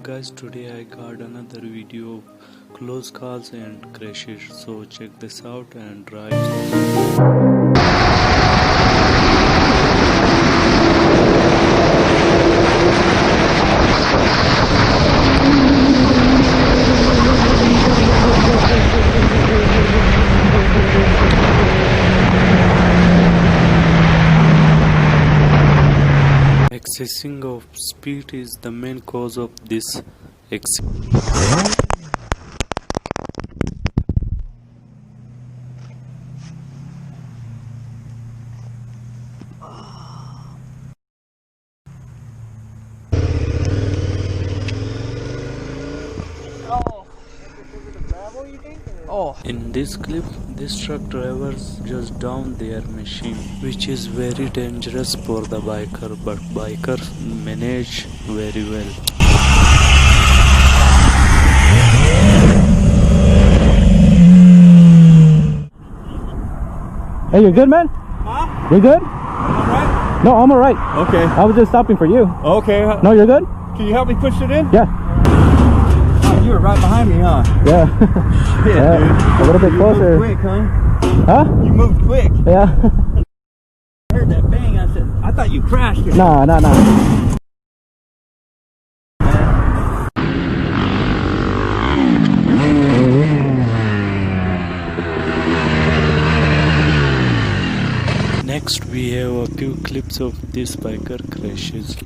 Guys, today I got another video of close calls and crashes, so check this out and drive. Excessing of speed is the main cause of this accident. In this clip, this truck drivers just down their machine, which is very dangerous for the biker, but bikers manage very well. Hey, you good, man? Huh? You good? Alright? No, I'm alright. Okay. I was just stopping for you. Okay. No, you're good? Can you help me push it in? Yeah. Oh, you were right behind me, huh? Yeah. Shit, Yeah, dude. a little bit You closer. moved quick, huh? Huh? You moved quick. Yeah. I heard that bang. I said, I thought you crashed. No. Next, we have a few clips of these biker crashes.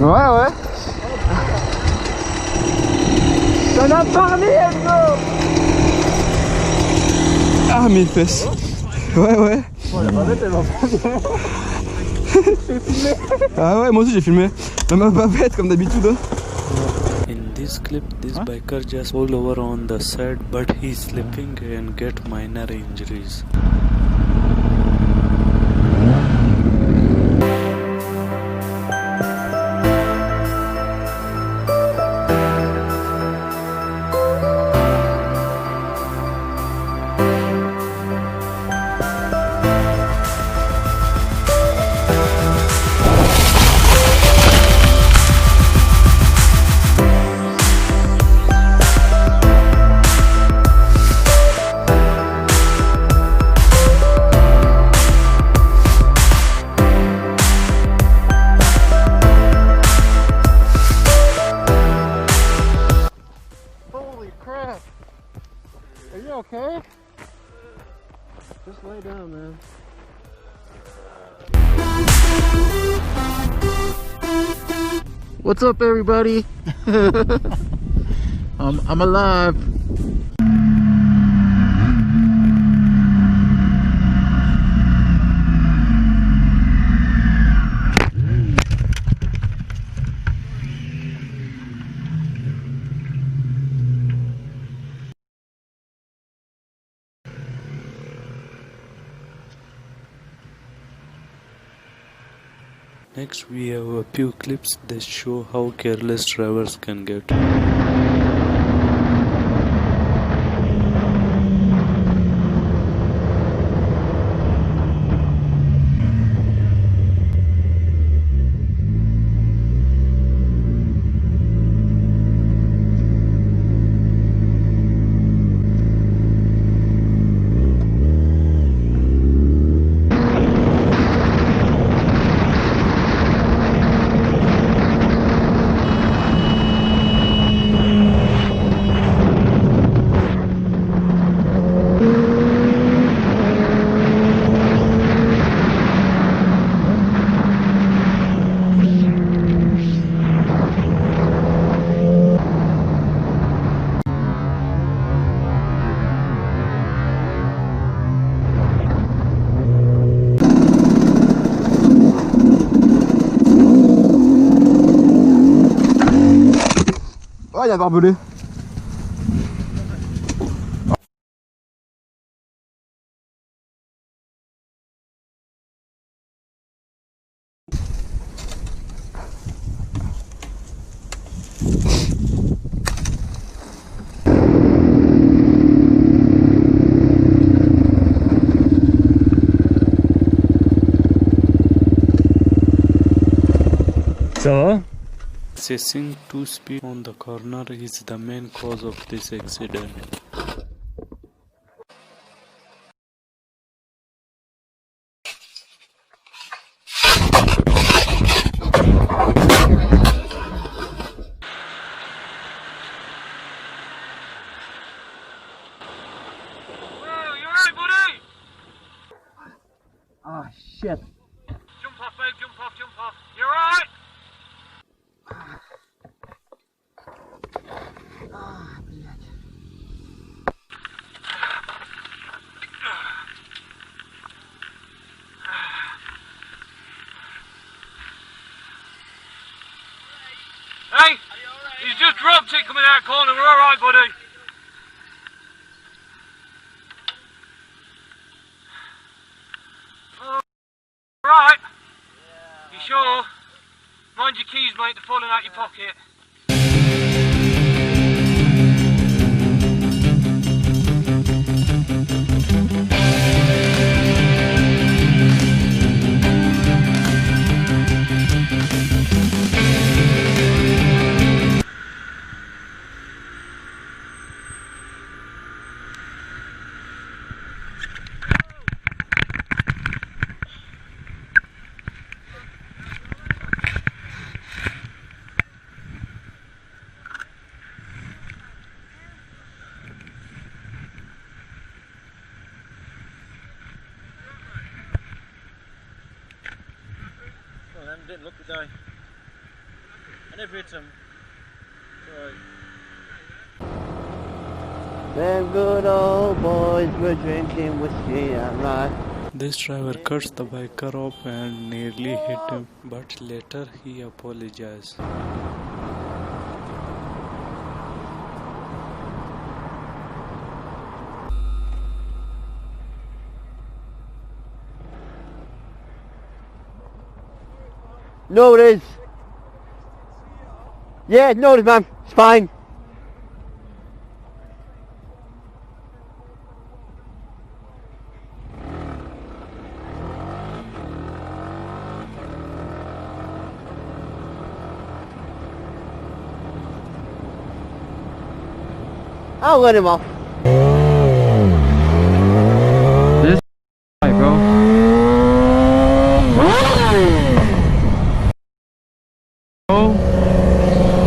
Ouais. T'en as parlé, Hewko. Ah, mes fesses. Ouais. Ah ouais, moi aussi j'ai filmé. Même ma bavette comme d'habitude. In this clip, this biker just pulled over on the side, but he's slipping and get minor injuries. Are you okay? Just lay down, man. What's up, everybody? I'm alive. Next, we have a few clips that show how careless drivers can get. Có nhà vòng rồi đi. So? Excessing to speed on the corner is the main cause of this accident. Ah, shit. Jump off, babe, jump off, jump off. You alright? Hey, he's just dropped it coming out corner. We're alright, buddy. Alright? You sure? Mind your keys, mate, they're falling out your pocket. Didn't look today. I never hit him. Them good old boys were drinking whiskey and rye. This driver cuts the biker off and nearly hit him, but later he apologized. No, it is. Yeah, no, it is, man. It's fine. I'll let him off. This bro.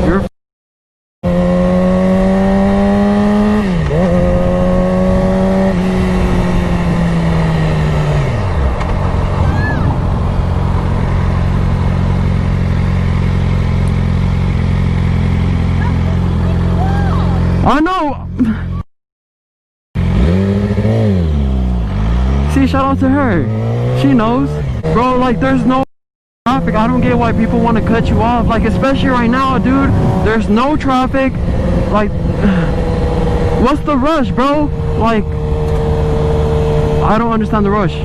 You're I know. See, shout out to her. She knows. Bro, like there's no traffic. I don't get why people want to cut you off. Like especially right now, dude. There's no traffic. Like what's the rush, bro? Like I don't understand the rush.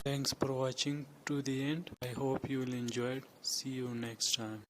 Thanks for watching to the end. I hope you will enjoy it. See you next time.